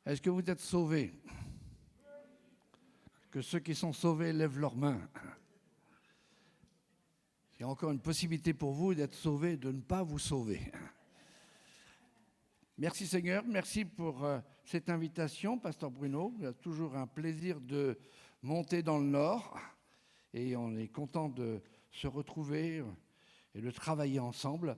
Est-ce que vous êtes sauvés? Que ceux qui sont sauvés lèvent leurs mains. Il y a encore une possibilité pour vous d'être sauvés, de ne pas vous sauver. Merci Seigneur, merci pour cette invitation, Pasteur Bruno. Il y a toujours un plaisir de monter dans le Nord et on est content de se retrouver et de travailler ensemble.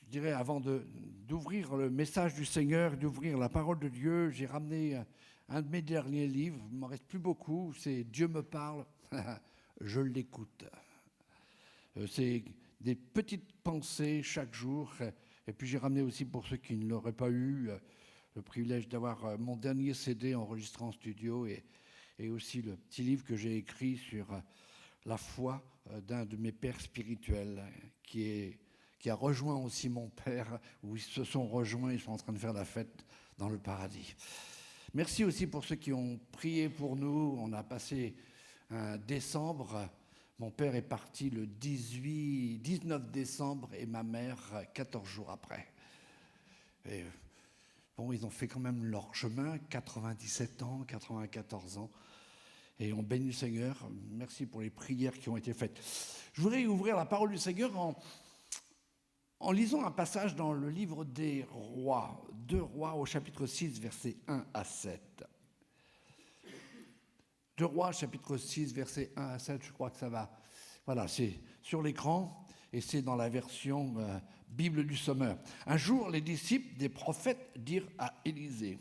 Je dirais, avant d'ouvrir le message du Seigneur, d'ouvrir la parole de Dieu, j'ai ramené un de mes derniers livres. Il ne m'en reste plus beaucoup, c'est « Dieu me parle, je l'écoute ». C'est des petites pensées chaque jour. Et puis j'ai ramené aussi, pour ceux qui ne l'auraient pas eu, le privilège d'avoir mon dernier CD enregistré en studio et aussi le petit livre que j'ai écrit sur la foi d'un de mes pères spirituels qui a rejoint aussi mon père, où ils se sont rejoints, ils sont en train de faire la fête dans le paradis. Merci aussi pour ceux qui ont prié pour nous. On a passé un décembre. Mon père est parti le 19 décembre et ma mère 14 jours après. Et bon, ils ont fait quand même leur chemin, 97 ans, 94 ans. Et on bénit le Seigneur. Merci pour les prières qui ont été faites. Je voudrais ouvrir la parole du Seigneur en lisant un passage dans le livre des Rois, 2 Rois au chapitre 6, versets 1 à 7. 2 Rois, chapitre 6, versets 1 à 7, je crois que ça va. Voilà, c'est sur l'écran et c'est dans la version Bible du Sommeur. Un jour, les disciples des prophètes dirent à Élisée,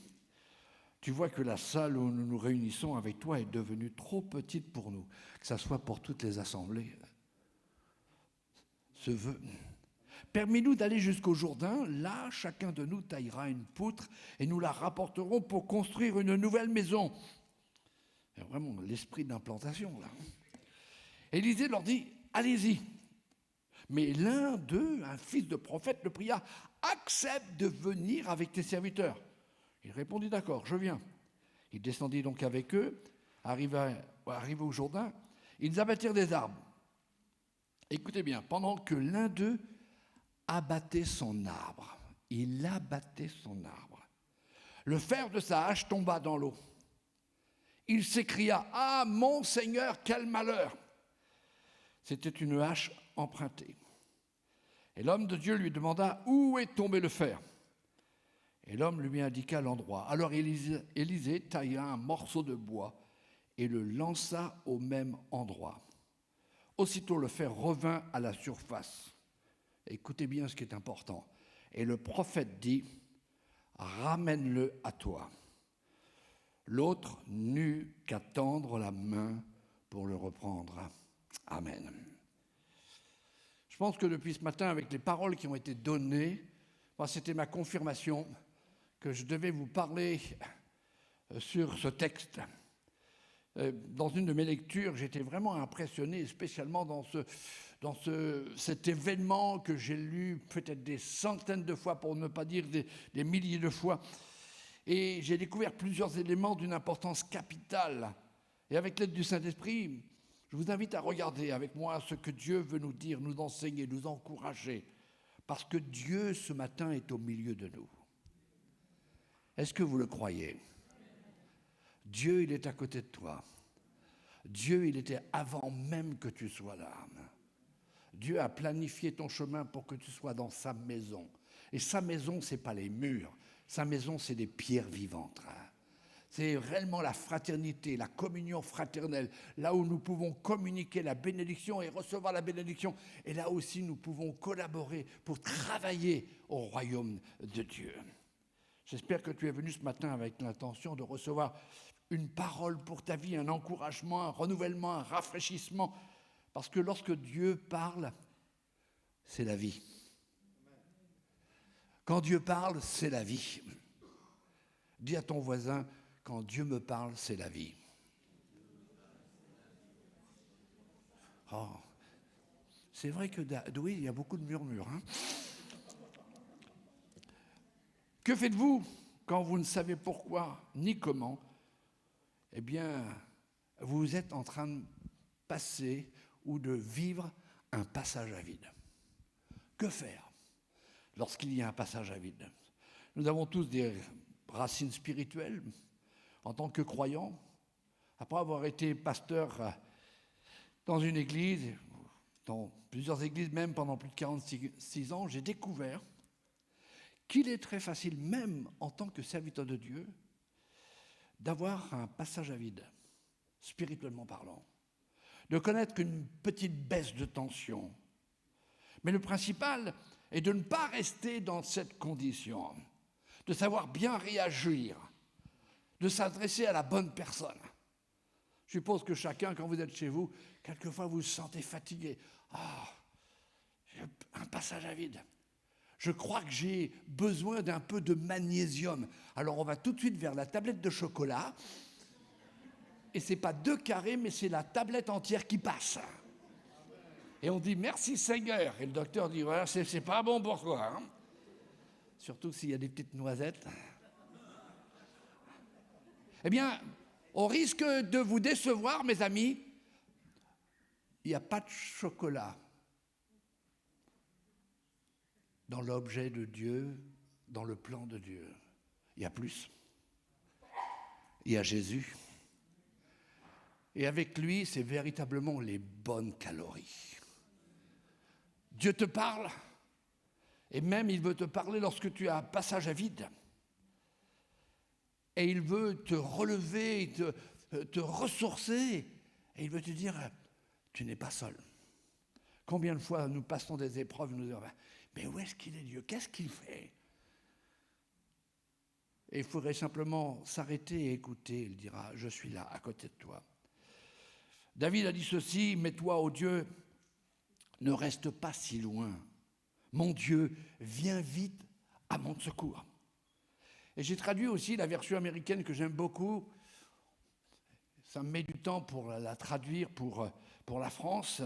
« Tu vois que la salle où nous nous réunissons avec toi est devenue trop petite pour nous, que ça soit pour toutes les assemblées. Ce vœu. Permets-nous d'aller jusqu'au Jourdain, là, chacun de nous taillera une poutre et nous la rapporterons pour construire une nouvelle maison. » Il y a vraiment l'esprit d'implantation, là. Élisée leur dit, allez-y. Mais l'un d'eux, un fils de prophète, le pria, accepte de venir avec tes serviteurs. Il répondit, d'accord, je viens. Il descendit donc avec eux, arrivé au Jourdain, ils abattirent des arbres. Écoutez bien, pendant que l'un d'eux abattait son arbre, il abattait son arbre, le fer de sa hache tomba dans l'eau. Il s'écria, « Ah, mon Seigneur, quel malheur !» C'était une hache empruntée. Et l'homme de Dieu lui demanda, « Où est tombé le fer ?» Et l'homme lui indiqua l'endroit. Alors Élisée tailla un morceau de bois et le lança au même endroit. Aussitôt le fer revint à la surface. Écoutez bien ce qui est important. Et le prophète dit, « Ramène-le à toi. » L'autre n'eut qu'à tendre la main pour le reprendre. Amen. Je pense que depuis ce matin, avec les paroles qui ont été données, c'était ma confirmation que je devais vous parler sur ce texte. Dans une de mes lectures, j'étais vraiment impressionné, spécialement dans cet événement que j'ai lu peut-être des centaines de fois, pour ne pas dire des milliers de fois. Et j'ai découvert plusieurs éléments d'une importance capitale. Et avec l'aide du Saint-Esprit, je vous invite à regarder avec moi ce que Dieu veut nous dire, nous enseigner, nous encourager. Parce que Dieu, ce matin, est au milieu de nous. Est-ce que vous le croyez? Dieu, il est à côté de toi. Dieu, il était avant même que tu sois là. Dieu a planifié ton chemin pour que tu sois dans sa maison. Et sa maison, ce n'est pas les murs. Sa maison, c'est des pierres vivantes. C'est réellement la fraternité, la communion fraternelle, là où nous pouvons communiquer la bénédiction et recevoir la bénédiction. Et là aussi, nous pouvons collaborer pour travailler au royaume de Dieu. J'espère que tu es venu ce matin avec l'intention de recevoir une parole pour ta vie, un encouragement, un renouvellement, un rafraîchissement. Parce que lorsque Dieu parle, c'est la vie. Quand Dieu parle, c'est la vie. Dis à ton voisin, quand Dieu me parle, c'est la vie. Oh, c'est vrai que oui, il y a beaucoup de murmures. Hein. Que faites-vous quand vous ne savez pourquoi ni comment? Eh bien, vous êtes en train de passer ou de vivre un passage à vide. Que faire lorsqu'il y a un passage à vide? Nous avons tous des racines spirituelles en tant que croyant. Après avoir été pasteur dans une église, dans plusieurs églises même pendant plus de 46 ans, j'ai découvert qu'il est très facile, même en tant que serviteur de Dieu, d'avoir un passage à vide, spirituellement parlant, de connaître une petite baisse de tension. Mais le principal est de ne pas rester dans cette condition, de savoir bien réagir, de s'adresser à la bonne personne. Je suppose que chacun, quand vous êtes chez vous, quelquefois vous vous sentez fatigué. Ah, j'ai un passage à vide. Je crois que j'ai besoin d'un peu de magnésium. Alors on va tout de suite vers la tablette de chocolat. Et ce n'est pas 2 carrés, mais c'est la tablette entière qui passe. Et on dit merci Seigneur. Et le docteur dit ouais, c'est pas bon pour toi. Hein. Surtout s'il y a des petites noisettes. Eh bien, au risque de vous décevoir, mes amis, il n'y a pas de chocolat dans l'objet de Dieu, dans le plan de Dieu. Il y a plus. Il y a Jésus. Et avec lui, c'est véritablement les bonnes calories. Dieu te parle, et même il veut te parler lorsque tu as un passage à vide. Et il veut te relever, te ressourcer, et il veut te dire, tu n'es pas seul. Combien de fois nous passons des épreuves, nous disons, mais où est-ce qu'il est Dieu? Qu'est-ce qu'il fait? Et il faudrait simplement s'arrêter et écouter. Il dira, je suis là, à côté de toi. David a dit ceci, mais toi, ô Dieu, ne reste pas si loin. Mon Dieu, viens vite à mon secours. Et j'ai traduit aussi la version américaine que j'aime beaucoup. Ça me met du temps pour la traduire pour la France,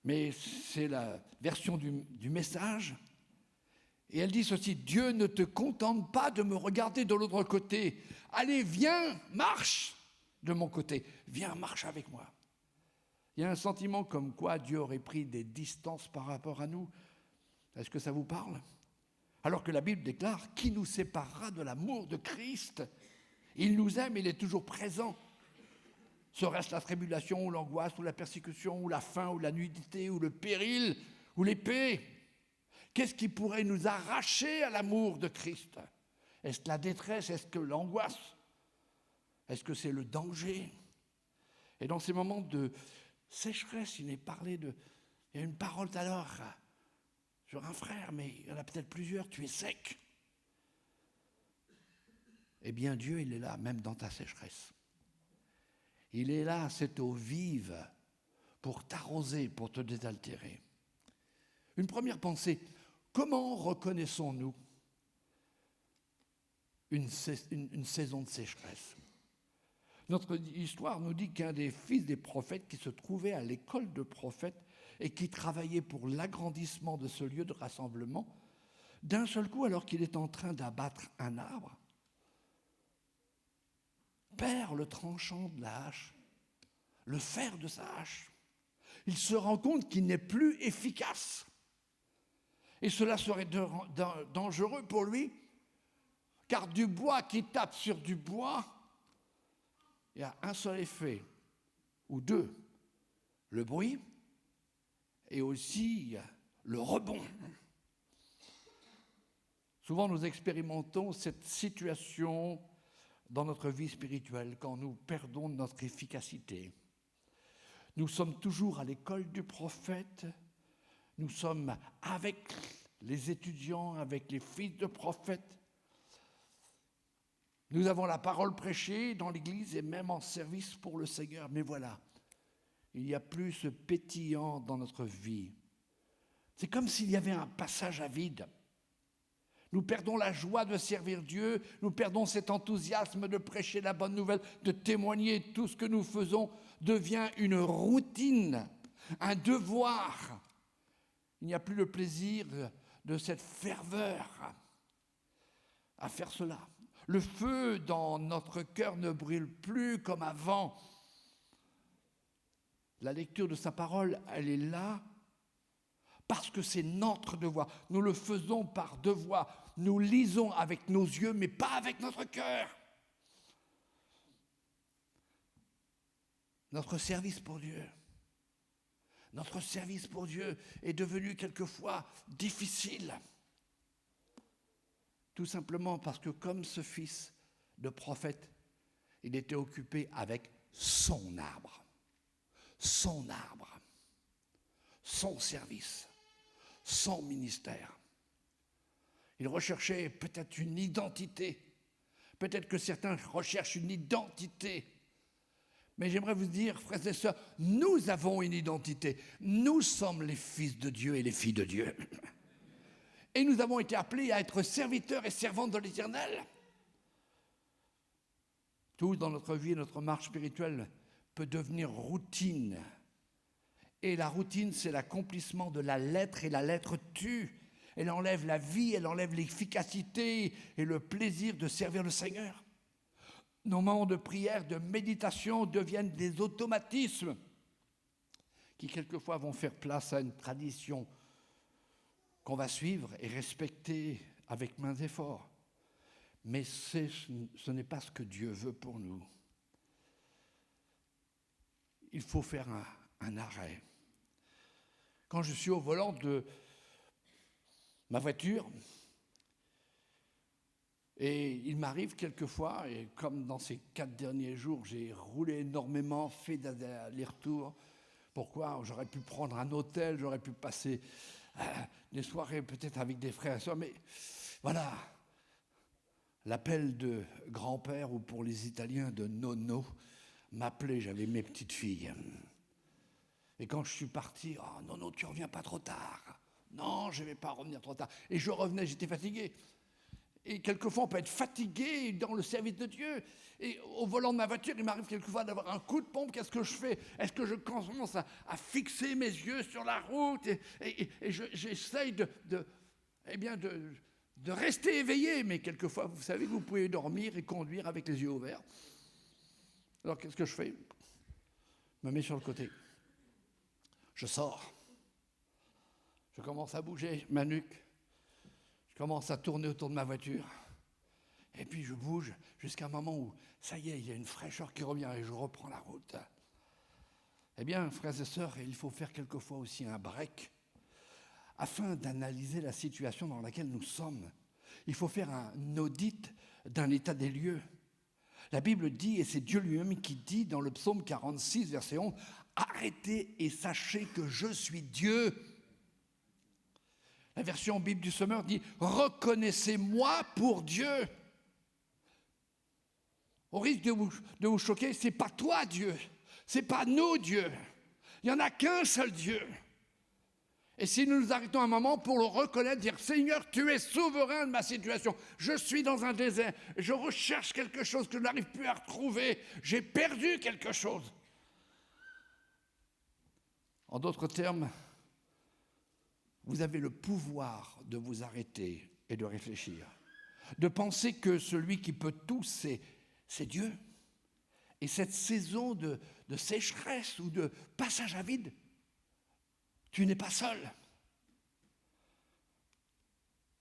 mais c'est la version du message. Et elle dit ceci, Dieu ne te contente pas de me regarder de l'autre côté. Allez, viens, marche de mon côté. Viens, marche avec moi. Il y a un sentiment comme quoi Dieu aurait pris des distances par rapport à nous. Est-ce que ça vous parle? Alors que la Bible déclare, qui nous séparera de l'amour de Christ? Il nous aime, il est toujours présent. Serait-ce la tribulation, ou l'angoisse, ou la persécution, ou la faim, ou la nudité, ou le péril, ou l'épée? Qu'est-ce qui pourrait nous arracher à l'amour de Christ? Est-ce la détresse? Est-ce que l'angoisse? Est-ce que c'est le danger? Et dans ces moments de sécheresse, il est parlé de... Il y a une parole tout à l'heure sur un frère, mais il y en a peut-être plusieurs, tu es sec. Eh bien, Dieu, il est là, même dans ta sécheresse. Il est là, cette eau vive, pour t'arroser, pour te désaltérer. Une première pensée, comment reconnaissons-nous une saison de sécheresse? Notre histoire nous dit qu'un des fils des prophètes qui se trouvait à l'école de prophètes et qui travaillait pour l'agrandissement de ce lieu de rassemblement, d'un seul coup, alors qu'il est en train d'abattre un arbre, perd le tranchant de la hache, le fer de sa hache. Il se rend compte qu'il n'est plus efficace. Et cela serait dangereux pour lui, car du bois qui tape sur du bois, il y a un seul effet, ou deux, le bruit, et aussi le rebond. Souvent, nous expérimentons cette situation dans notre vie spirituelle, quand nous perdons notre efficacité. Nous sommes toujours à l'école du prophète, nous sommes avec les étudiants, avec les fils de prophètes. Nous avons la parole prêchée dans l'église et même en service pour le Seigneur. Mais voilà, il n'y a plus ce pétillant dans notre vie. C'est comme s'il y avait un passage à vide. Nous perdons la joie de servir Dieu, nous perdons cet enthousiasme de prêcher la bonne nouvelle, de témoigner. Tout ce que nous faisons devient une routine, un devoir. Il n'y a plus le plaisir de cette ferveur à faire cela. Le feu dans notre cœur ne brûle plus comme avant. La lecture de sa parole, elle est là parce que c'est notre devoir. Nous le faisons par devoir. nous lisons avec nos yeux, mais pas avec notre cœur. Notre service pour Dieu est devenu quelquefois difficile. Tout simplement parce que comme ce fils de prophète, il était occupé avec son arbre, son service, son ministère. Il recherchait peut-être une identité. Peut-être que certains recherchent une identité. Mais j'aimerais vous dire, frères et sœurs, nous avons une identité. Nous sommes les fils de Dieu et les filles de Dieu. Et nous avons été appelés à être serviteurs et servantes de l'Éternel. Tout dans notre vie, notre marche spirituelle peut devenir routine. Et la routine, c'est l'accomplissement de la lettre, et la lettre tue. Elle enlève la vie, elle enlève l'efficacité et le plaisir de servir le Seigneur. Nos moments de prière, de méditation deviennent des automatismes qui quelquefois vont faire place à une tradition qu'on va suivre et respecter avec mains et forts. Mais ce n'est pas ce que Dieu veut pour nous. Il faut faire un arrêt. Quand je suis au volant de ma voiture, et il m'arrive quelquefois, et comme dans ces 4 derniers jours, j'ai roulé énormément, fait des allers-retours. Pourquoi ? J'aurais pu prendre un hôtel, j'aurais pu passer des soirées peut-être avec des frères et sœurs, mais voilà, l'appel de grand-père, ou pour les Italiens de nonno, m'appelait, j'avais mes petites filles. Et quand je suis parti, « Oh non, tu ne reviens pas trop tard. Non, je ne vais pas revenir trop tard. » Et je revenais, j'étais fatigué. Et quelquefois, on peut être fatigué dans le service de Dieu. Et au volant de ma voiture, il m'arrive quelquefois d'avoir un coup de pompe. Qu'est-ce que je fais ? Est-ce que je commence à fixer mes yeux sur la route et j'essaye de rester éveillé. Mais quelquefois, vous savez, vous pouvez dormir et conduire avec les yeux ouverts. Alors, qu'est-ce que je fais ? Je me mets sur le côté. Je sors. Je commence à bouger ma nuque. Je commence à tourner autour de ma voiture. Et puis je bouge jusqu'à un moment où, ça y est, il y a une fraîcheur qui revient et je reprends la route. Eh bien, frères et sœurs, il faut faire quelquefois aussi un break afin d'analyser la situation dans laquelle nous sommes. Il faut faire un audit d'un état des lieux. La Bible dit, et c'est Dieu lui-même qui dit dans le psaume 46, verset 11, « Arrêtez et sachez que je suis Dieu ». La version Bible du Semeur dit « Reconnaissez-moi pour Dieu ». Au risque de vous choquer, ce n'est pas toi Dieu, ce n'est pas nous Dieu. Il n'y en a qu'un seul Dieu. Et si nous nous arrêtons un moment pour le reconnaître, dire « Seigneur, tu es souverain de ma situation. Je suis dans un désert, je recherche quelque chose que je n'arrive plus à retrouver. J'ai perdu quelque chose. » En d'autres termes, vous avez le pouvoir de vous arrêter et de réfléchir, de penser que celui qui peut tout, c'est Dieu. Et cette saison de sécheresse ou de passage à vide, tu n'es pas seul.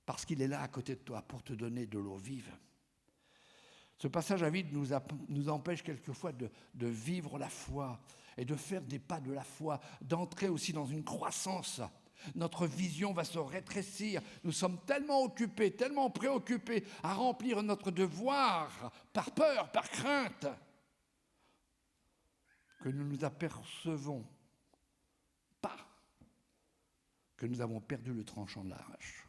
Parce qu'il est là à côté de toi pour te donner de l'eau vive. Ce passage à vide nous empêche quelquefois de vivre la foi et de faire des pas de la foi, d'entrer aussi dans une croissance. Notre vision va se rétrécir. Nous sommes tellement occupés, tellement préoccupés à remplir notre devoir par peur, par crainte, que nous nous apercevons pas que nous avons perdu le tranchant de la hache.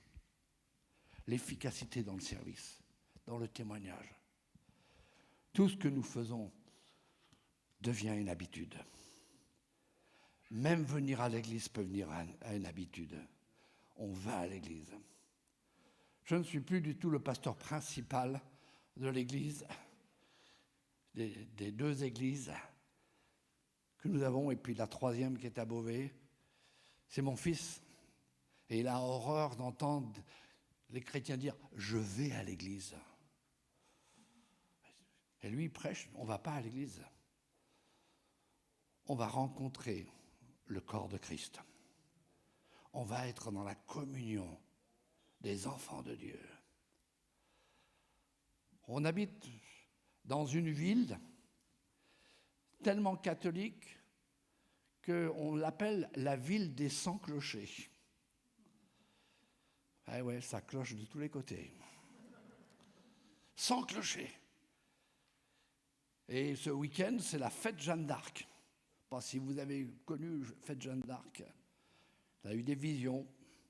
L'efficacité dans le service, dans le témoignage. Tout ce que nous faisons devient une habitude. Même venir à l'église peut venir à une habitude. On va à l'église. Je ne suis plus du tout le pasteur principal de l'église, des 2 églises que nous avons, et puis la 3e qui est à Beauvais. C'est mon fils. Et il a horreur d'entendre les chrétiens dire « je vais à l'église ». Et lui, il prêche, on ne va pas à l'église. On va rencontrer le corps de Christ. On va être dans la communion des enfants de Dieu. On habite dans une ville tellement catholique qu'on l'appelle la ville des 100 clochers. Ah ouais, ça cloche de tous les côtés. 100 clochers. Et ce week-end, c'est la fête Jeanne d'Arc. Je ne sais pas si vous avez connu fête Jeanne d'Arc. Elle a eu des visions.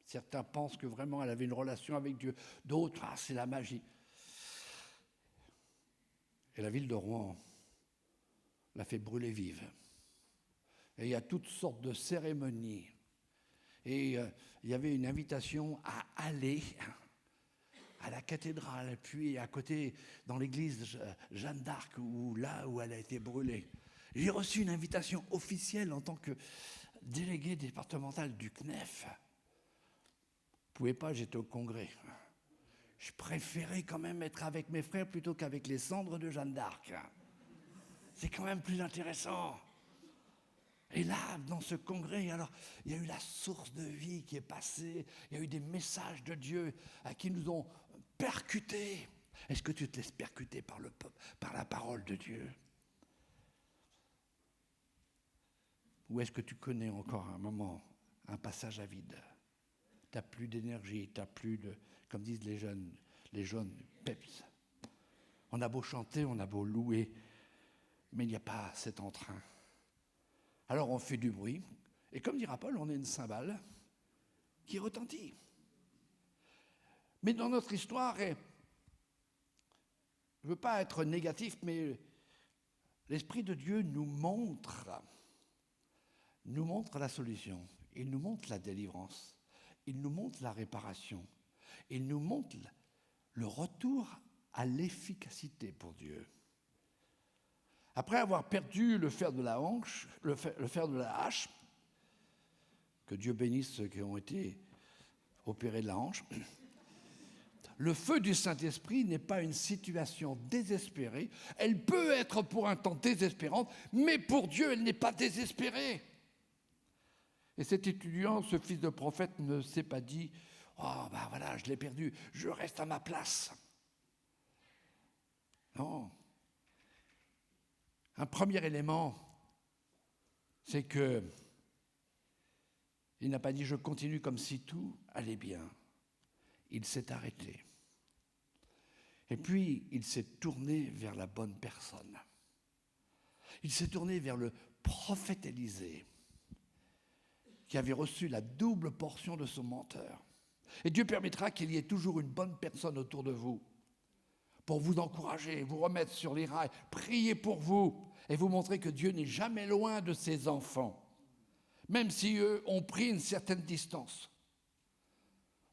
Certains pensent que vraiment elle avait une relation avec Dieu. D'autres, c'est la magie. Et la ville de Rouen l'a fait brûler vive. Et il y a toutes sortes de cérémonies. Et il y avait une invitation à aller à la cathédrale, puis à côté, dans l'église Jeanne d'Arc, là où elle a été brûlée. J'ai reçu une invitation officielle en tant que délégué départemental du CNEF. Je ne pouvais pas, j'étais au congrès. Je préférais quand même être avec mes frères plutôt qu'avec les cendres de Jeanne d'Arc. C'est quand même plus intéressant. Et là, dans ce congrès, alors, il y a eu la source de vie qui est passée, il y a eu des messages de Dieu qui nous ont percutés. Est-ce que tu te laisses percuter par la parole de Dieu? Ou est-ce que tu connais encore un moment, un passage à vide? Tu n'as plus d'énergie, tu n'as plus de, comme disent les jeunes, peps. On a beau chanter, on a beau louer, mais il n'y a pas cet entrain. Alors on fait du bruit, et comme dira Paul, on est une cymbale qui retentit. Mais dans notre histoire, je ne veux pas être négatif, mais l'Esprit de Dieu nous montre la solution, il nous montre la délivrance, il nous montre la réparation, il nous montre le retour à l'efficacité pour Dieu. Après avoir perdu le fer de la hache, que Dieu bénisse ceux qui ont été opérés de la hanche, le feu du Saint-Esprit n'est pas une situation désespérée. Elle peut être pour un temps désespérante, mais pour Dieu, elle n'est pas désespérée. Et cet étudiant, ce fils de prophète, ne s'est pas dit « Oh, ben voilà, je l'ai perdu, je reste à ma place. » Non. Un premier élément, c'est que il n'a pas dit « je continue comme si tout allait bien ». Il s'est arrêté. Et puis, il s'est tourné vers la bonne personne. Il s'est tourné vers le prophète Élisée, qui avait reçu la double portion de son menteur. Et Dieu permettra qu'il y ait toujours une bonne personne autour de vous pour vous encourager, vous remettre sur les rails, prier pour vous et vous montrer que Dieu n'est jamais loin de ses enfants, même si eux ont pris une certaine distance.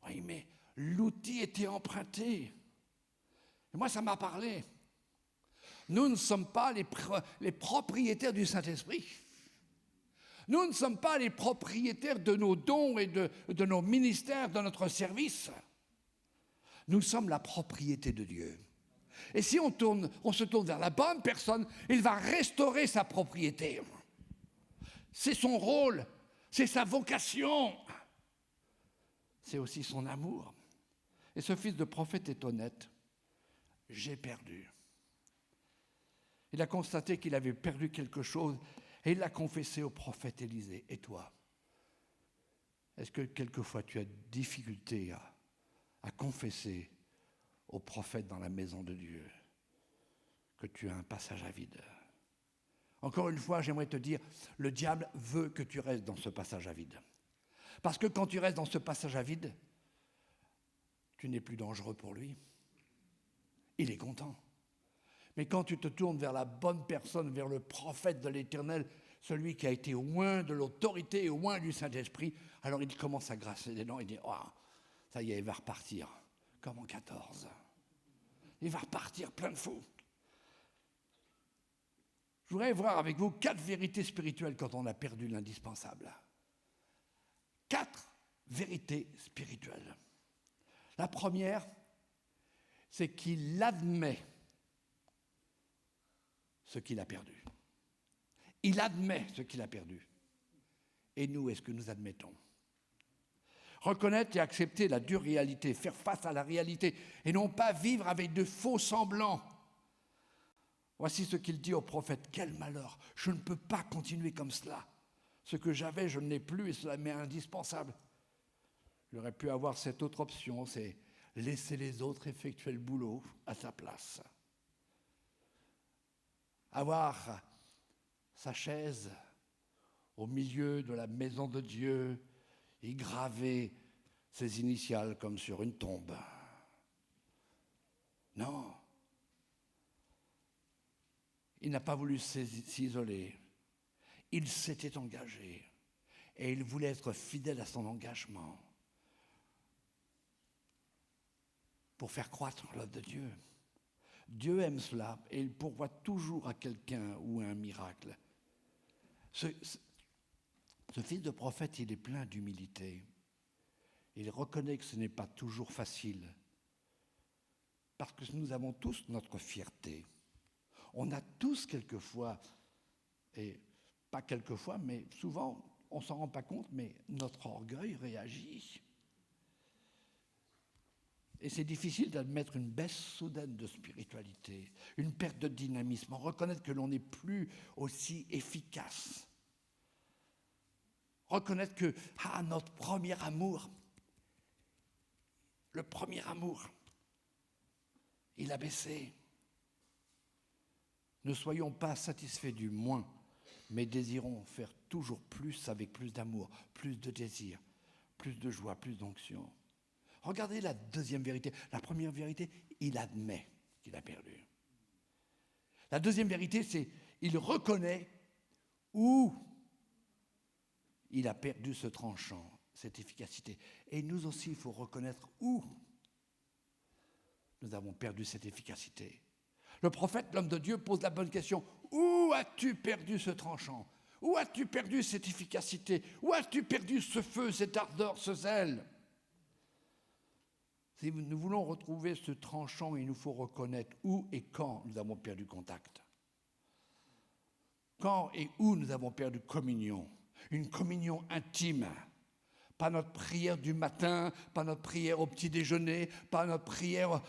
Oui, mais l'outil était emprunté. Et moi, ça m'a parlé. Nous ne sommes pas les propriétaires du Saint-Esprit. Nous ne sommes pas les propriétaires de nos dons et de nos ministères, de notre service. Nous sommes la propriété de Dieu. Et si on se tourne vers la bonne personne, il va restaurer sa propriété. C'est son rôle, c'est sa vocation, c'est aussi son amour. Et ce fils de prophète est honnête. J'ai perdu. Il a constaté qu'il avait perdu quelque chose et il l'a confessé au prophète Élisée. Et toi, est-ce que quelquefois tu as difficulté à confesser au prophète dans la maison de Dieu que tu as un passage à vide? Encore une fois, j'aimerais te dire, le diable veut que tu restes dans ce passage à vide. Parce que quand tu restes dans ce passage à vide, tu n'es plus dangereux pour lui. Il est content. Mais quand tu te tournes vers la bonne personne, vers le prophète de l'Éternel, celui qui a été oint de l'autorité et oint du Saint-Esprit, alors il commence à grasser les dents et dit « Oh, ça y est, il va repartir, comme en 14. Il va repartir plein de fous. » Je voudrais voir avec vous 4 vérités spirituelles quand on a perdu l'indispensable. 4 vérités spirituelles. La première, c'est qu'il admet ce qu'il a perdu. Il admet ce qu'il a perdu. Et nous, est-ce que nous admettons? Reconnaître et accepter la dure réalité, faire face à la réalité, et non pas vivre avec de faux semblants. Voici ce qu'il dit au prophète: quel malheur, je ne peux pas continuer comme cela. Ce que j'avais, je ne l'ai plus, et cela m'est indispensable. J'aurais pu avoir cette autre option, c'est laisser les autres effectuer le boulot à sa place. Avoir sa chaise au milieu de la maison de Dieu et graver ses initiales comme sur une tombe. Non. Il n'a pas voulu s'isoler. Il s'était engagé et il voulait être fidèle à son engagement pour faire croître l'œuvre de Dieu. Dieu aime cela et il pourvoit toujours à quelqu'un ou à un miracle. Ce fils de prophète, il est plein d'humilité. Il reconnaît que ce n'est pas toujours facile parce que nous avons tous notre fierté. On a tous quelquefois, et pas quelquefois, mais souvent, on ne s'en rend pas compte, mais notre orgueil réagit. Et c'est difficile d'admettre une baisse soudaine de spiritualité, une perte de dynamisme, reconnaître que l'on n'est plus aussi efficace. Reconnaître que notre premier amour, le premier amour, il a baissé. Ne soyons pas satisfaits du moins, mais désirons faire toujours plus avec plus d'amour, plus de désir, plus de joie, plus d'onction. Regardez la deuxième vérité. La première vérité, il admet qu'il a perdu. La deuxième vérité, c'est il reconnaît où il a perdu ce tranchant, cette efficacité. Et nous aussi, il faut reconnaître où nous avons perdu cette efficacité. Le prophète, l'homme de Dieu, pose la bonne question. Où as-tu perdu ce tranchant? Où as-tu perdu cette efficacité? Où as-tu perdu ce feu, cette ardeur, ce zèle? Si nous voulons retrouver ce tranchant, il nous faut reconnaître où et quand nous avons perdu contact. Quand et où nous avons perdu communion. Une communion intime. Pas notre prière du matin, pas notre prière au petit déjeuner, pas notre prière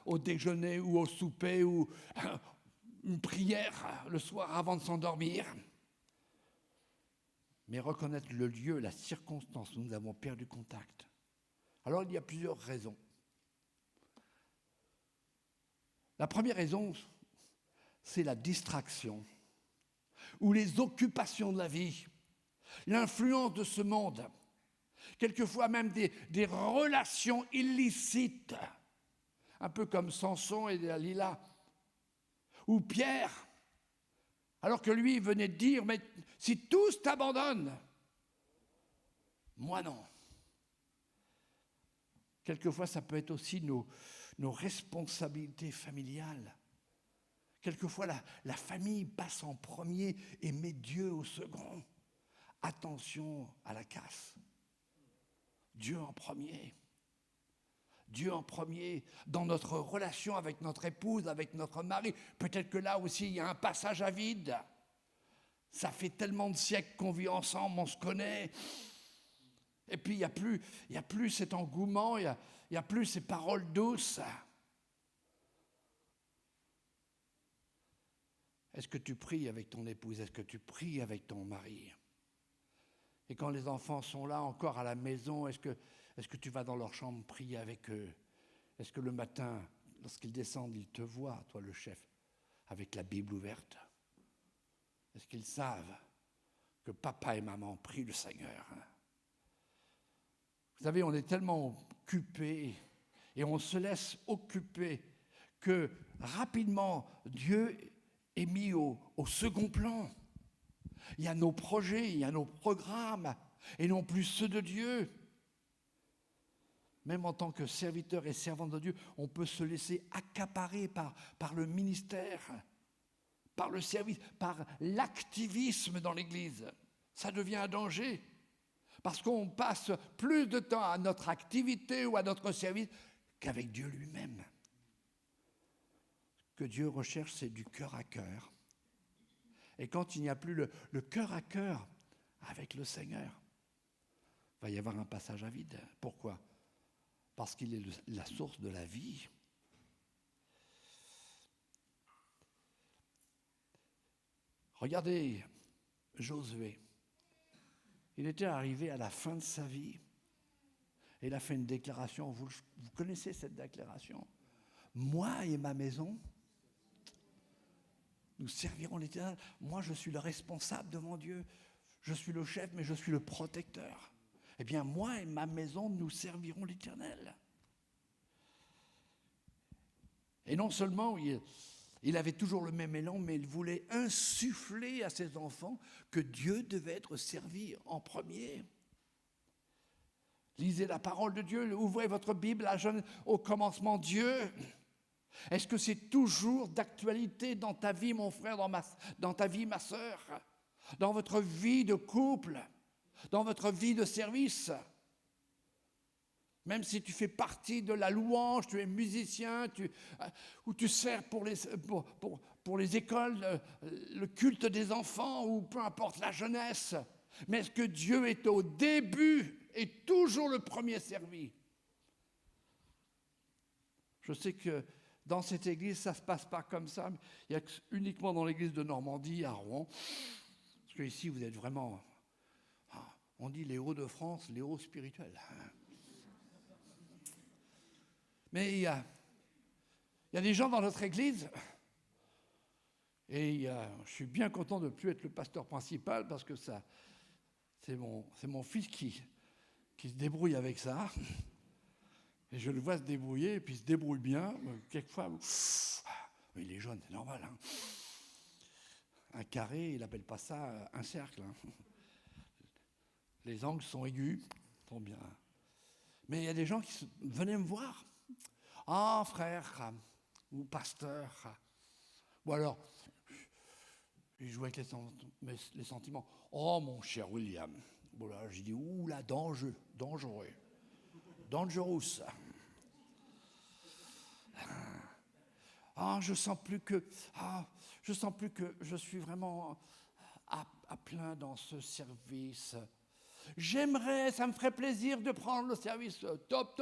au déjeuner ou au souper, ou une prière le soir avant de s'endormir. Mais reconnaître le lieu, la circonstance où nous avons perdu contact. Alors il y a plusieurs raisons. La première raison, c'est la distraction ou les occupations de la vie, l'influence de ce monde, quelquefois même des relations illicites, un peu comme Samson et Dalila, ou Pierre, alors que lui venait de dire, mais si tous t'abandonnent, moi non. Quelquefois, ça peut être aussi nos responsabilités familiales. Quelquefois, la famille passe en premier et met Dieu au second. Attention à la casse. Dieu en premier. Dieu en premier dans notre relation avec notre épouse, avec notre mari. Peut-être que là aussi, il y a un passage à vide. Ça fait tellement de siècles qu'on vit ensemble, on se connaît. Et puis, il n'y a plus cet engouement, il n'y a plus ces paroles douces. Est-ce que tu pries avec ton épouse? Est-ce que tu pries avec ton mari? Et quand les enfants sont là encore à la maison, est-ce que tu vas dans leur chambre prier avec eux? Est-ce que le matin, lorsqu'ils descendent, ils te voient, toi le chef, avec la Bible ouverte? Est-ce qu'ils savent que papa et maman prient le Seigneur? Vous savez, on est tellement occupés et on se laisse occuper que rapidement, Dieu est mis au second plan. Il y a nos projets, il y a nos programmes, et non plus ceux de Dieu. Même en tant que serviteur et servant de Dieu, on peut se laisser accaparer par le ministère, par le service, par l'activisme dans l'Église. Ça devient un danger, parce qu'on passe plus de temps à notre activité ou à notre service qu'avec Dieu lui-même. Ce que Dieu recherche, c'est du cœur à cœur. Et quand il n'y a plus le cœur à cœur avec le Seigneur, il va y avoir un passage à vide. Pourquoi ? Parce qu'il est la source de la vie. Regardez Josué. Il était arrivé à la fin de sa vie. Et il a fait une déclaration. Vous connaissez cette déclaration ? Moi et ma maison, nous servirons l'Éternel. Moi, je suis le responsable devant Dieu. Je suis le chef, mais je suis le protecteur. Eh bien, moi et ma maison, nous servirons l'Éternel. Et non seulement il avait toujours le même élan, mais il voulait insuffler à ses enfants que Dieu devait être servi en premier. Lisez la parole de Dieu, ouvrez votre Bible au commencement Dieu. Est-ce que c'est toujours d'actualité dans ta vie, mon frère, dans ta vie, ma sœur, dans votre vie de couple, dans votre vie de service ? Même si tu fais partie de la louange, tu es musicien, ou tu sers pour les écoles, le culte des enfants, ou peu importe la jeunesse. Mais est-ce que Dieu est au début et toujours le premier servi ? Je sais que dans cette église, ça ne se passe pas comme ça. Il y a uniquement dans l'église de Normandie, à Rouen. Parce que ici, vous êtes vraiment, on dit les Hauts-de-France, les hauts spirituels. Mais il y a des gens dans notre église, et je suis bien content de ne plus être le pasteur principal, parce que c'est mon fils qui se débrouille avec ça. Et je le vois se débrouiller, et puis il se débrouille bien. Quelquefois, il est jeune, c'est normal. Hein. Un carré, il n'appelle pas ça un cercle. Hein. Les angles sont aigus, sont bien. Mais il y a des gens qui venaient me voir. Ah, frère, ou pasteur, ou alors, il jouait avec les sentiments. Oh, mon cher William. Voilà, j'ai dit, oula, dangereux. Dangerous. Je sens plus que je suis vraiment à plein dans ce service. J'aimerais, ça me ferait plaisir de prendre le service top.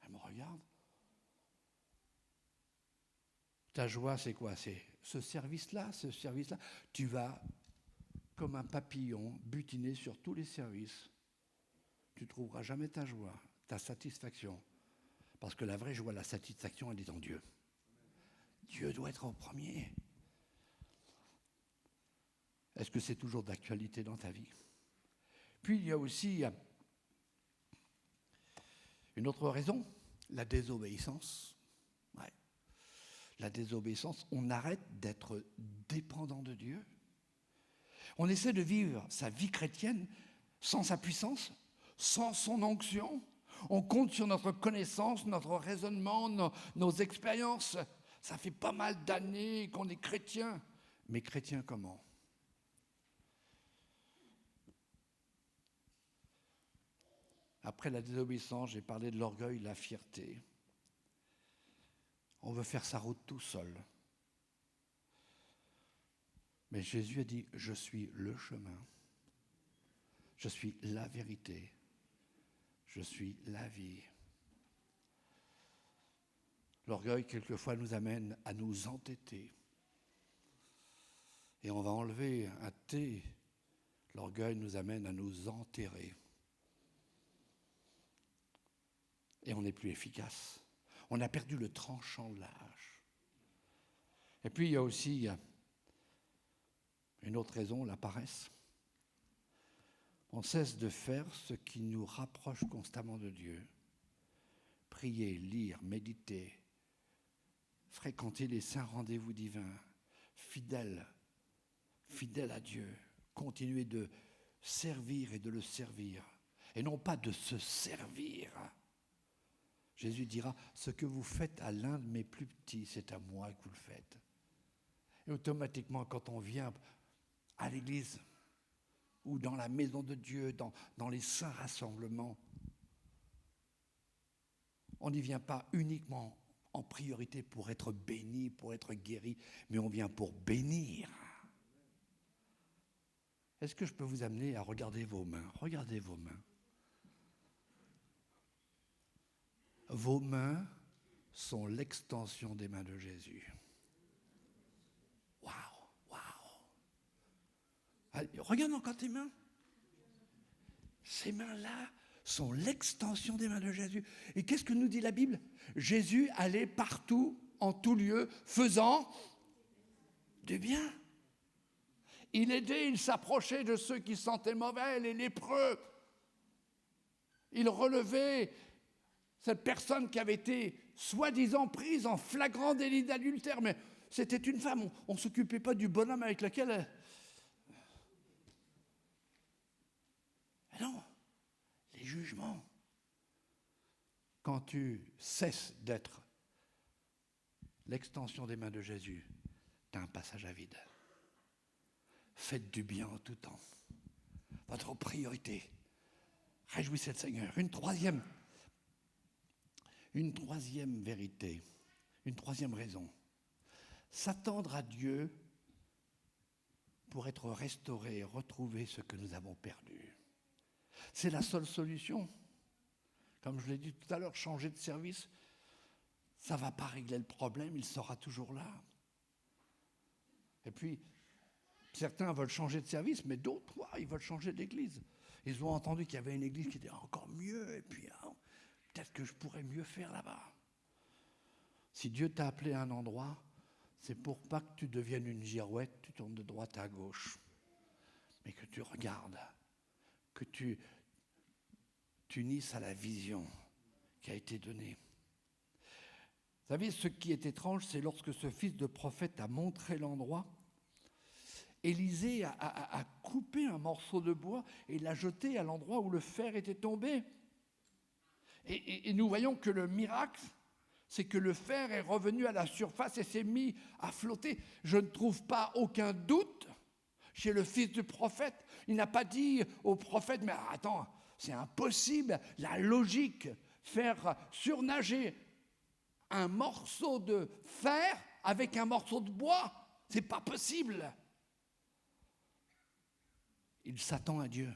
Elle me regarde. Ta joie, c'est quoi ? C'est ce service-là. Tu vas, comme un papillon, butiner sur tous les services. Tu ne trouveras jamais ta joie, ta satisfaction. Parce que la vraie joie, la satisfaction, elle est en Dieu. Dieu doit être en premier. Est-ce que c'est toujours d'actualité dans ta vie ? Puis il y a aussi une autre raison, la désobéissance. Ouais. La désobéissance, on arrête d'être dépendant de Dieu. On essaie de vivre sa vie chrétienne sans sa puissance, sans son onction. On compte sur notre connaissance, notre raisonnement, nos expériences. Ça fait pas mal d'années qu'on est chrétien. Mais chrétien comment ? Après la désobéissance, j'ai parlé de l'orgueil, la fierté. On veut faire sa route tout seul. Mais Jésus a dit, je suis le chemin. Je suis la vérité. Je suis la vie. L'orgueil, quelquefois, nous amène à nous entêter. Et on va enlever un T. L'orgueil nous amène à nous enterrer. Et on n'est plus efficace. On a perdu le tranchant de l'âge. Et puis, il y a aussi une autre raison, la paresse. On cesse de faire ce qui nous rapproche constamment de Dieu. Prier, lire, méditer, fréquenter les saints rendez-vous divins, fidèle à Dieu, continuer de servir et de le servir, et non pas de se servir. Jésus dira, ce que vous faites à l'un de mes plus petits, c'est à moi que vous le faites. Et automatiquement, quand on vient à l'église, ou dans la maison de Dieu, dans les saints rassemblements, on n'y vient pas uniquement en priorité pour être béni, pour être guéri, mais on vient pour bénir. Est-ce que je peux vous amener à regarder vos mains? Regardez vos mains. Vos mains sont l'extension des mains de Jésus. Waouh, waouh. Allez, regarde encore tes mains. Ces mains-là sont l'extension des mains de Jésus. Et qu'est-ce que nous dit la Bible? Jésus allait partout, en tout lieu, faisant du bien. Il aidait, il s'approchait de ceux qui sentaient mauvais, les lépreux. Il relevait cette personne qui avait été soi-disant prise en flagrant délit d'adultère, mais c'était une femme. On ne s'occupait pas du bonhomme avec lequel elle... Mais non, les jugements. Quand tu cesses d'être l'extension des mains de Jésus, tu as un passage à vide. Faites du bien en tout temps. Votre priorité. Réjouissez le Seigneur. Une troisième vérité, une troisième raison. S'attendre à Dieu pour être restauré et retrouver ce que nous avons perdu. C'est la seule solution. Comme je l'ai dit tout à l'heure, changer de service, ça ne va pas régler le problème, il sera toujours là. Et puis, certains veulent changer de service, mais d'autres, ils veulent changer d'église. Ils ont entendu qu'il y avait une église qui était encore mieux, et puis peut-être que je pourrais mieux faire là-bas. Si Dieu t'a appelé à un endroit, c'est pour pas que tu deviennes une girouette, tu tournes de droite à gauche, mais que tu regardes, que tu t'unisses à la vision qui a été donnée. Vous savez, ce qui est étrange, c'est lorsque ce fils de prophète a montré l'endroit, Élisée a coupé un morceau de bois et l'a jeté à l'endroit où le fer était tombé. Et nous voyons que le miracle, c'est que le fer est revenu à la surface et s'est mis à flotter. Je ne trouve pas aucun doute chez le fils du prophète. Il n'a pas dit au prophète, mais attends, c'est impossible, la logique, faire surnager un morceau de fer avec un morceau de bois, c'est pas possible. Il s'attend à Dieu.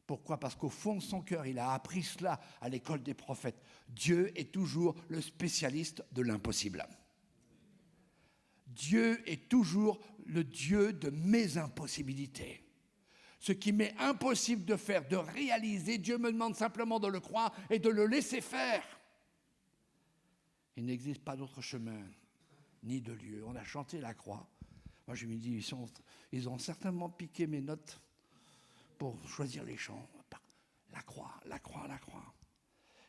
Pourquoi? Parce qu'au fond de son cœur, il a appris cela à l'école des prophètes. Dieu est toujours le spécialiste de l'impossible. Dieu est toujours le Dieu de mes impossibilités. Ce qui m'est impossible de faire, de réaliser, Dieu me demande simplement de le croire et de le laisser faire. Il n'existe pas d'autre chemin, ni de lieu. On a chanté la croix. Moi, je me dis, ils ont certainement piqué mes notes pour choisir les chants. La croix, la croix, la croix.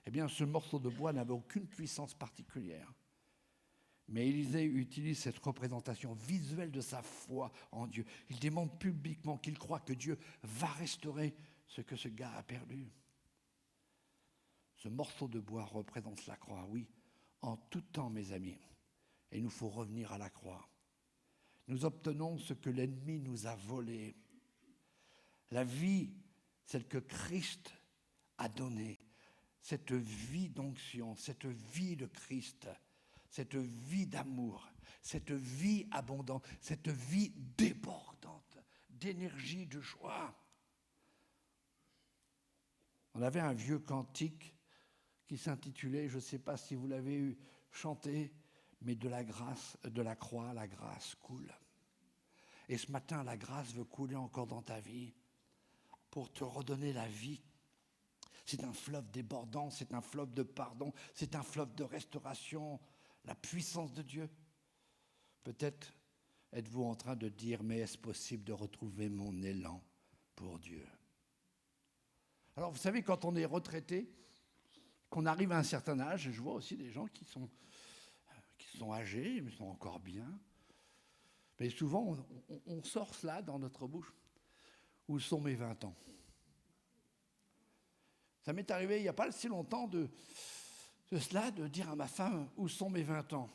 Eh bien, ce morceau de bois n'avait aucune puissance particulière. Mais Élisée utilise cette représentation visuelle de sa foi en Dieu. Il démontre publiquement qu'il croit que Dieu va restaurer ce que ce gars a perdu. Ce morceau de bois représente la croix, oui, en tout temps, mes amis. Et il nous faut revenir à la croix. Nous obtenons ce que l'ennemi nous a volé. La vie, celle que Christ a donnée, cette vie d'onction, cette vie de Christ, cette vie d'amour, cette vie abondante, cette vie débordante d'énergie, de joie. On avait un vieux cantique qui s'intitulait, je ne sais pas si vous l'avez eu chanté, mais de la grâce, de la croix, la grâce coule. Et ce matin, la grâce veut couler encore dans ta vie pour te redonner la vie. C'est un fleuve débordant, c'est un fleuve de pardon, c'est un fleuve de restauration, la puissance de Dieu. Peut-être êtes-vous en train de dire, mais est-ce possible de retrouver mon élan pour Dieu? Alors vous savez, quand on est retraité, qu'on arrive à un certain âge, je vois aussi des gens qui sont âgés, mais sont encore bien. Mais souvent, on sort cela dans notre bouche. Où sont mes 20 ans? Ça m'est arrivé il n'y a pas si longtemps de dire à ma femme, où sont mes 20 ans?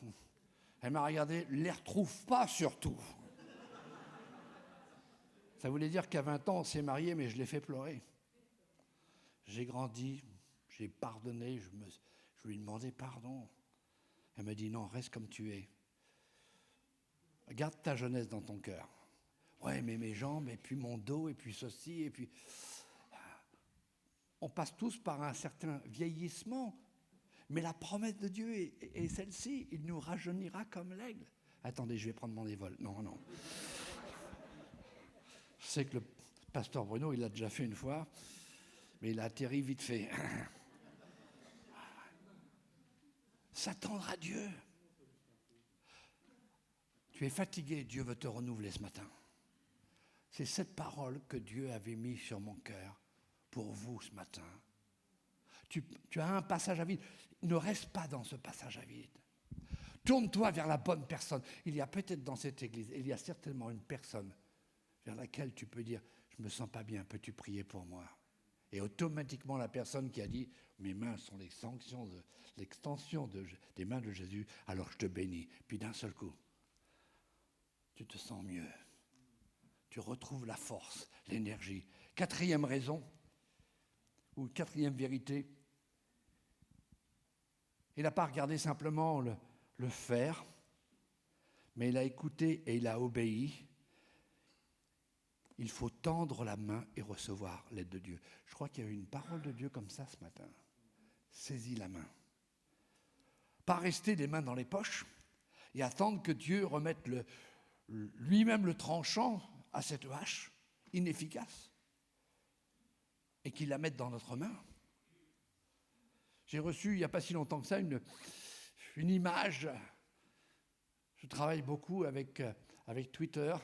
Elle m'a regardé, ne les retrouve pas surtout. Ça voulait dire qu'à 20 ans, on s'est mariés, mais je l'ai fait pleurer. J'ai grandi, j'ai pardonné, je lui ai demandé pardon. Elle m'a dit, non, reste comme tu es. Garde ta jeunesse dans ton cœur. Ouais, mais mes jambes, et puis mon dos, et puis ceci, et puis... On passe tous par un certain vieillissement. Mais la promesse de Dieu est celle-ci. Il nous rajeunira comme l'aigle. Attendez, je vais prendre mon dévol. Non, non. Je sais que le pasteur Bruno, il l'a déjà fait une fois, mais il a atterri vite fait. S'attendre à Dieu. Tu es fatigué, Dieu veut te renouveler ce matin. C'est cette parole que Dieu avait mise sur mon cœur pour vous ce matin. Tu as un passage à vide. Ne reste pas dans ce passage à vide. Tourne-toi vers la bonne personne. Il y a peut-être dans cette église, il y a certainement une personne vers laquelle tu peux dire « Je ne me sens pas bien, peux-tu prier pour moi ?» Et automatiquement, la personne qui a dit « Mes mains sont l'extension des mains de Jésus, alors je te bénis. » Puis d'un seul coup, tu te sens mieux. Tu retrouves la force, l'énergie. Quatrième raison, ou quatrième vérité, il n'a pas regardé simplement le faire, mais il a écouté et il a obéi. Il faut tendre la main et recevoir l'aide de Dieu. Je crois qu'il y a eu une parole de Dieu comme ça ce matin. Saisis la main. Pas rester les mains dans les poches et attendre que Dieu remette lui-même le tranchant à cette hache inefficace et qu'il la mette dans notre main. J'ai reçu, il n'y a pas si longtemps que ça, une image. Je travaille beaucoup avec Twitter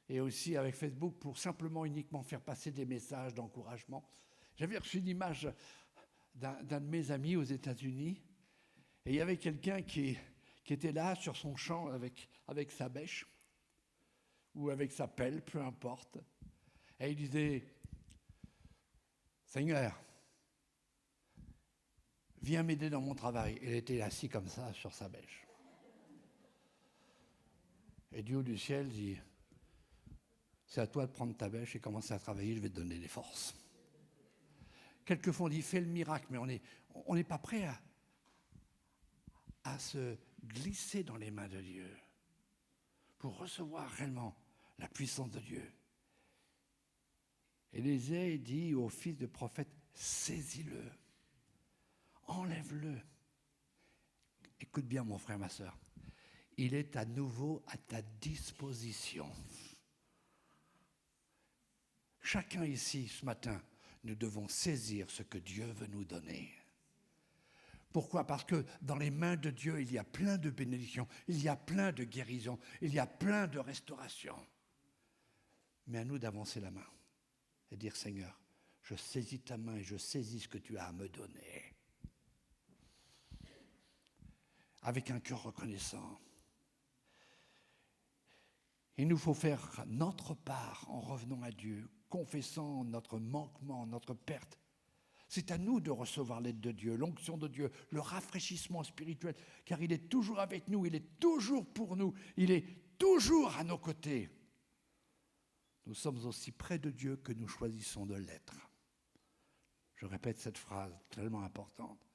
et aussi avec Facebook pour simplement uniquement faire passer des messages d'encouragement. J'avais reçu une image d'un de mes amis aux États-Unis et il y avait quelqu'un qui était là sur son champ avec sa bêche ou avec sa pelle, peu importe. Et il disait « Seigneur, viens m'aider dans mon travail. » Il était assis comme ça sur sa bêche. Et du haut du ciel dit « C'est à toi de prendre ta bêche et commencer à travailler, je vais te donner des forces. » Quelquefois on dit « Fais le miracle », mais on n'est pas prêt à se glisser dans les mains de Dieu pour recevoir réellement la puissance de Dieu. Élisée dit au fils de prophète « Saisis-le, enlève-le. » Écoute bien mon frère, ma sœur. Il est à nouveau à ta disposition. Chacun ici, ce matin, nous devons saisir ce que Dieu veut nous donner. Pourquoi ? Parce que dans les mains de Dieu, il y a plein de bénédictions, il y a plein de guérisons, il y a plein de restaurations. Mais à nous d'avancer la main et dire « Seigneur, je saisis ta main et je saisis ce que tu as à me donner. » Avec un cœur reconnaissant. Il nous faut faire notre part en revenant à Dieu, confessant notre manquement, notre perte. C'est à nous de recevoir l'aide de Dieu, l'onction de Dieu, le rafraîchissement spirituel, car il est toujours avec nous, il est toujours pour nous, il est toujours à nos côtés. Nous sommes aussi près de Dieu que nous choisissons de l'être. Je répète cette phrase tellement importante.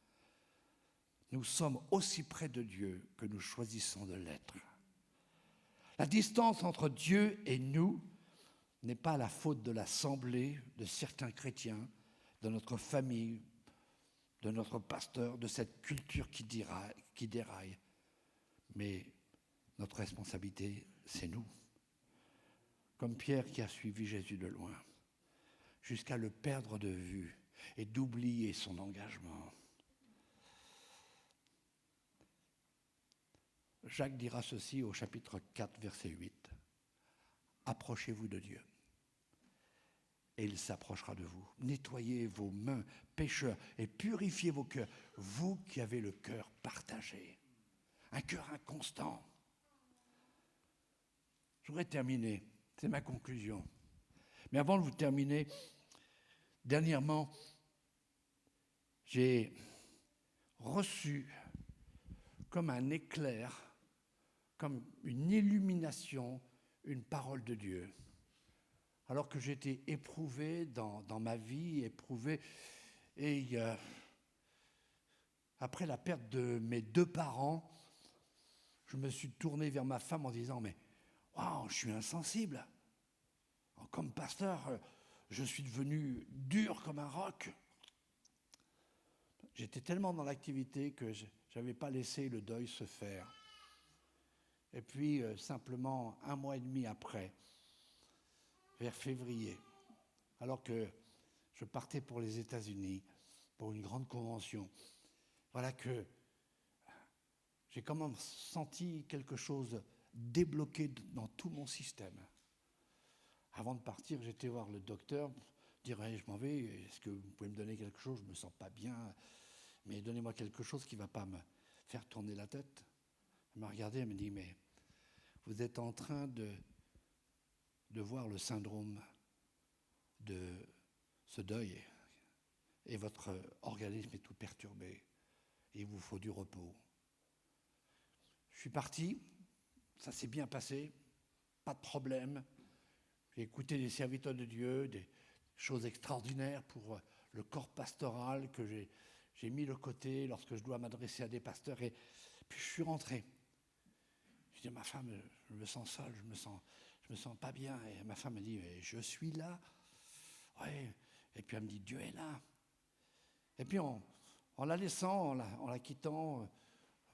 Nous sommes aussi près de Dieu que nous choisissons de l'être. La distance entre Dieu et nous n'est pas la faute de l'assemblée, de certains chrétiens, de notre famille, de notre pasteur, de cette culture qui déraille. Mais notre responsabilité, c'est nous. Comme Pierre qui a suivi Jésus de loin, jusqu'à le perdre de vue et d'oublier son engagement. Jacques dira ceci au chapitre 4, verset 8. « Approchez-vous de Dieu, et il s'approchera de vous. Nettoyez vos mains, pécheurs, et purifiez vos cœurs, vous qui avez le cœur partagé, un cœur inconstant. » Je voudrais terminer, c'est ma conclusion. Mais avant de vous terminer, dernièrement, j'ai reçu comme un éclair, comme une illumination, une parole de Dieu. Alors que j'étais éprouvé dans ma vie, éprouvé, et après la perte de mes 2 parents, je me suis tourné vers ma femme en disant « Mais waouh, je suis insensible. Comme pasteur, je suis devenu dur comme un roc. J'étais tellement dans l'activité que je n'avais pas laissé le deuil se faire. Et puis, simplement, 1 mois et demi après, vers février, alors que je partais pour les États-Unis, pour une grande convention, voilà que j'ai quand même senti quelque chose débloqué dans tout mon système. Avant de partir, j'étais voir le docteur, dire hey, je m'en vais, est-ce que vous pouvez me donner quelque chose? Je ne me sens pas bien, mais donnez-moi quelque chose qui ne va pas me faire tourner la tête. Elle m'a regardé, elle m'a dit, mais vous êtes en train de voir le syndrome de ce deuil et votre organisme est tout perturbé et il vous faut du repos. Je suis parti, ça s'est bien passé, pas de problème. J'ai écouté des serviteurs de Dieu, des choses extraordinaires pour le corps pastoral que j'ai mis de côté lorsque je dois m'adresser à des pasteurs. Et puis je suis rentré. Je dis à ma femme, je me sens seul, je me sens pas bien. Et ma femme me dit, je suis là. Ouais. Et puis elle me dit, Dieu est là. Et puis en la laissant, en la quittant,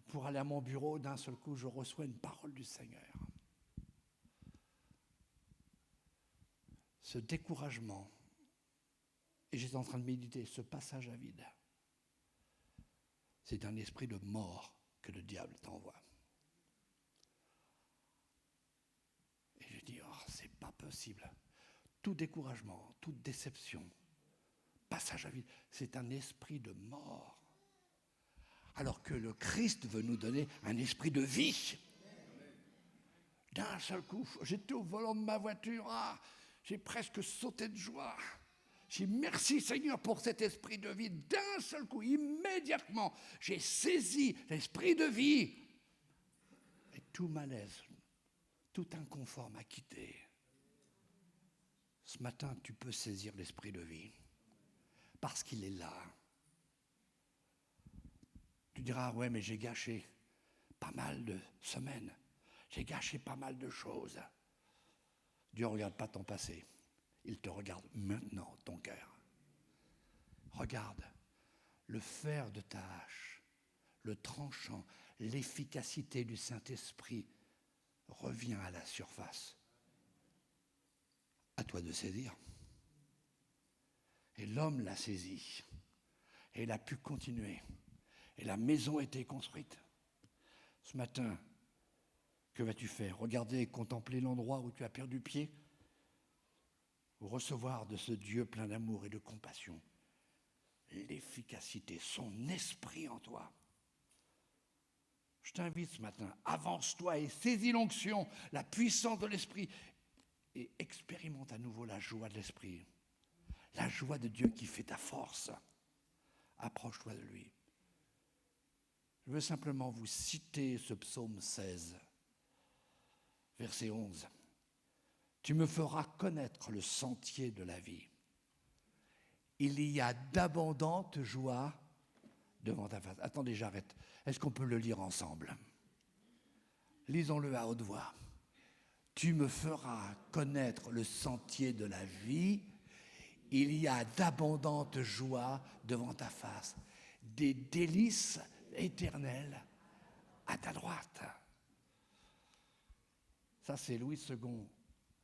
pour aller à mon bureau, d'un seul coup, je reçois une parole du Seigneur. Ce découragement, et j'étais en train de méditer, ce passage à vide, c'est un esprit de mort que le diable t'envoie. Et je dis, c'est pas possible. Tout découragement, toute déception, passage à vide, c'est un esprit de mort. Alors que le Christ veut nous donner un esprit de vie. D'un seul coup, j'étais au volant de ma voiture, j'ai presque sauté de joie. J'ai dit merci Seigneur pour cet esprit de vie. D'un seul coup, immédiatement, j'ai saisi l'esprit de vie. Et tout malaise, tout inconfort m'a quitté. Ce matin, tu peux saisir l'esprit de vie. Parce qu'il est là. Tu diras, ouais, mais j'ai gâché pas mal de semaines. J'ai gâché pas mal de choses. Dieu ne regarde pas ton passé. Il te regarde maintenant, ton cœur. Regarde le fer de ta hache, le tranchant, l'efficacité du Saint-Esprit revient à la surface. À toi de saisir. Et l'homme l'a saisi. Et il a pu continuer. Et la maison a été construite. Ce matin, que vas-tu faire? Regarder et contempler l'endroit où tu as perdu pied? Ou recevoir de ce Dieu plein d'amour et de compassion l'efficacité, son esprit en toi? Je t'invite ce matin, avance-toi et saisis l'onction, la puissance de l'esprit et expérimente à nouveau la joie de l'esprit. La joie de Dieu qui fait ta force. Approche-toi de lui. Je veux simplement vous citer ce psaume 16, verset 11. Tu me feras connaître le sentier de la vie. Il y a d'abondantes joies devant ta face. Attendez, j'arrête. Est-ce qu'on peut le lire ensemble? Lisons-le à haute voix. Tu me feras connaître le sentier de la vie. Il y a d'abondantes joies devant ta face. Des délices éternelles à ta droite. Ça, c'est Louis II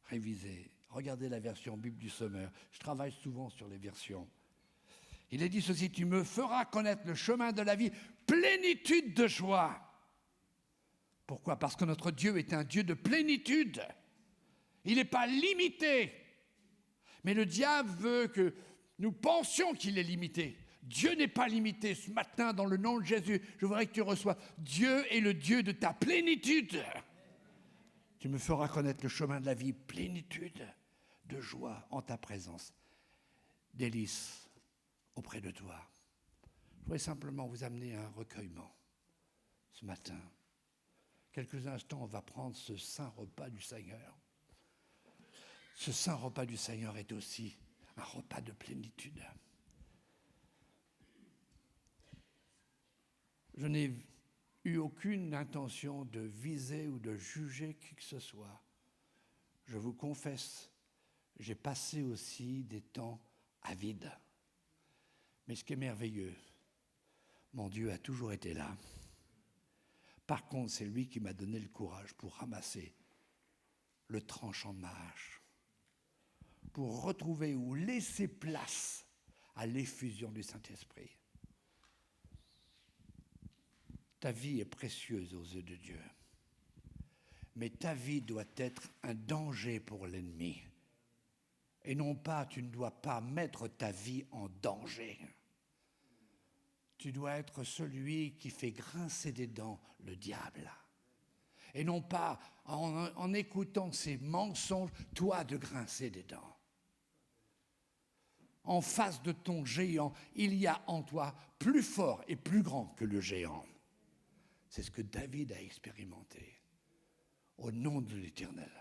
révisé. Regardez la version Bible du Sommeur. Je travaille souvent sur les versions. Il est dit ceci, tu me feras connaître le chemin de la vie, plénitude de joie. Pourquoi? Parce que notre Dieu est un Dieu de plénitude. Il n'est pas limité. Mais le diable veut que nous pensions qu'il est limité. Dieu n'est pas limité. Ce matin, dans le nom de Jésus, je voudrais que tu reçoives. Dieu est le Dieu de ta plénitude. Tu me feras connaître le chemin de la vie, plénitude de joie en ta présence, délices auprès de toi. Je voudrais simplement vous amener à un recueillement ce matin. Quelques instants, on va prendre ce saint repas du Seigneur. Ce saint repas du Seigneur est aussi un repas de plénitude. Je n'ai eu aucune intention de viser ou de juger qui que ce soit. Je vous confesse j'ai passé aussi des temps avides. Mais ce qui est merveilleux, mon Dieu a toujours été là. Par contre, c'est lui qui m'a donné le courage pour ramasser le tranchant de ma hache, pour retrouver ou laisser place à l'effusion du Saint-Esprit. Ta vie est précieuse aux yeux de Dieu, mais ta vie doit être un danger pour l'ennemi. Et non pas, tu ne dois pas mettre ta vie en danger. Tu dois être celui qui fait grincer des dents le diable. Et non pas, en écoutant ses mensonges, toi de grincer des dents. En face de ton géant, il y a en toi plus fort et plus grand que le géant. C'est ce que David a expérimenté. Au nom de l'Éternel,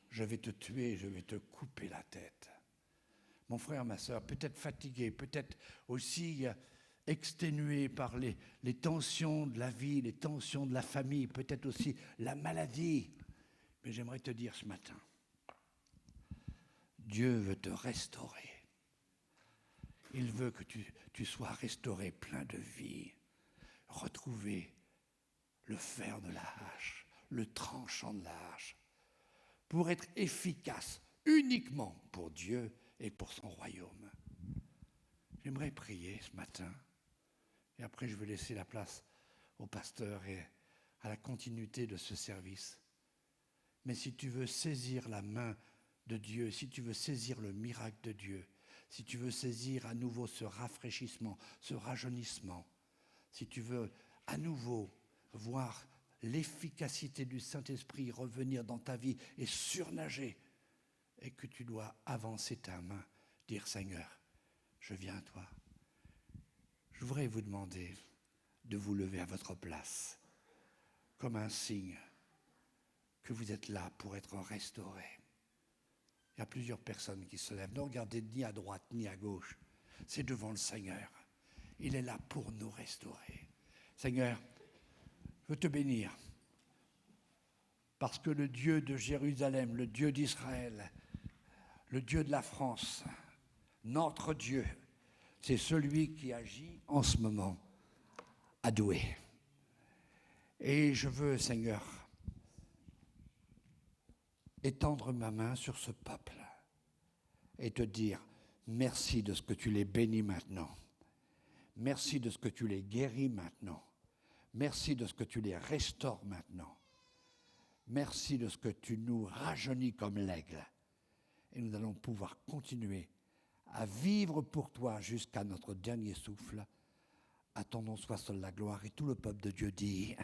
je vais te tuer, je vais te couper la tête. Mon frère, ma sœur, peut-être fatigué, peut-être aussi exténué par les tensions de la vie, les tensions de la famille, peut-être aussi la maladie. Mais j'aimerais te dire ce matin, Dieu veut te restaurer. Il veut que tu sois restauré plein de vie. Retrouver le fer de la hache, le tranchant de la hache, pour être efficace uniquement pour Dieu et pour son royaume. J'aimerais prier ce matin, et après je vais laisser la place au pasteur et à la continuité de ce service. Mais si tu veux saisir la main de Dieu, si tu veux saisir le miracle de Dieu, si tu veux saisir à nouveau ce rafraîchissement, ce rajeunissement, si tu veux à nouveau voir l'efficacité du Saint-Esprit revenir dans ta vie et surnager, et que tu dois avancer ta main, dire Seigneur, je viens à toi. Je voudrais vous demander de vous lever à votre place, comme un signe que vous êtes là pour être restauré. Il y a plusieurs personnes qui se lèvent. Ne regardez ni à droite ni à gauche. C'est devant le Seigneur. Il est là pour nous restaurer. Seigneur, je veux te bénir. Parce que le Dieu de Jérusalem, le Dieu d'Israël, le Dieu de la France, notre Dieu, c'est celui qui agit en ce moment à Douai. Et je veux, Seigneur, étendre ma main sur ce peuple et te dire merci de ce que tu les bénis maintenant. Merci de ce que tu les guéris maintenant. Merci de ce que tu les restaures maintenant. Merci de ce que tu nous rajeunis comme l'aigle. Et nous allons pouvoir continuer à vivre pour toi jusqu'à notre dernier souffle. À ton nom soit seul la gloire. Et tout le peuple de Dieu dit...